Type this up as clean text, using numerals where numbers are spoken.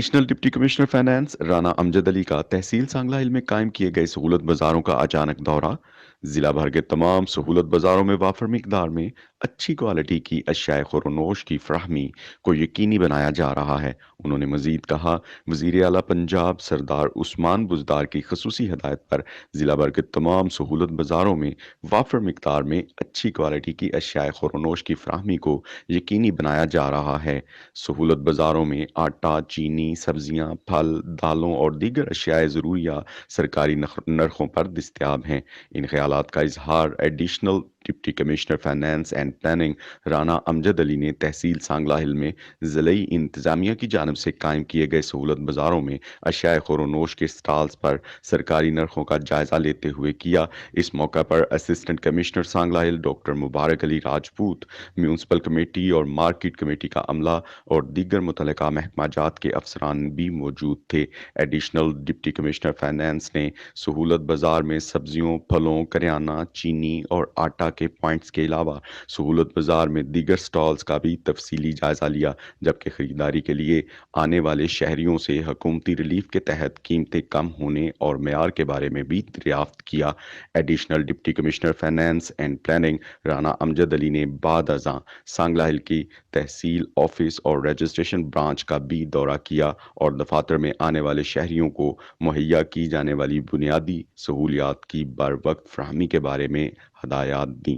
Additional deputy commissioner finance Rana Amjad Ali का तहसील सांगला हिल में कायम किए गए सहूलत बाजारों का अचानक दौरा। जिला भर के तमाम सहूलत बाजारों में वाफर मिकदार में अच्छी क्वालिटी की अशियाए खुरनोश की फ्राहमी को यकीनी बनाया जा रहा है। उन्होंने मजीद कहा, वजीर आला पंजाब सरदार उस्मान बुजदार की खसूसी हदायत पर जिला भर के तमाम सहूलत बाजारों में वाफर मिकदार में अच्छी क्वालिटी की अशियाए खुरनोश की फ्राहमी को यकीनी बनाया जा रहा है। सहूलत बाज़ारों में आटा, चीनी, सब्जियां, फल, दालों और दीगर अशियाए ज़रूरिया सरकारी नरखों पर दस्तयाब हैं। इन ख्यालात का इजहार additional deputy commissioner finance and planning Rana Amjad Ali ने तहसील सांगला हिल में ज़िलई इंतज़ामिया की जानब से कायम किए गए सहूलत बाज़ारों में अशियाए खोरोनोश के स्टॉल्स पर सरकारी नरखों का जायज़ा लेते हुए किया। इस मौका पर असिस्टेंट कमिश्नर सांगला हिल डॉक्टर मुबारक अली राजपूत, म्यूनसिपल कमेटी और मार्केट कमेटी का अमला और दीगर मुतल्लिका महकमाजात के अफसरान भी मौजूद थे। एडिशनल डिप्टी कमिश्नर फाइनेंस ने सहूलत बाजार में सब्जियों, फलों, करियाना, चीनी और आटा के पॉइंट्स के अलावा सहूलत बाजार में दीगर स्टॉल्स का भी तफसीली जायजा लिया, जबकि खरीदारी के लिए आने वाले शहरियों से हुकूमती रिलीफ के तहत कीमतें कम होने और मेयार के बारे में भी दरियाफ्त किया। Additional deputy commissioner finance and planning Rana Amjad Ali ने बाद अज़ां सांगला हिल की तहसील ऑफिस और रजिस्ट्रेशन ब्रांच का भी दौरा किया और दफातर में आने वाले शहरियों को मुहैया की जाने वाली बुनियादी सहूलियात की बर वक्त फ्राहमी के बारे में हदायत दी।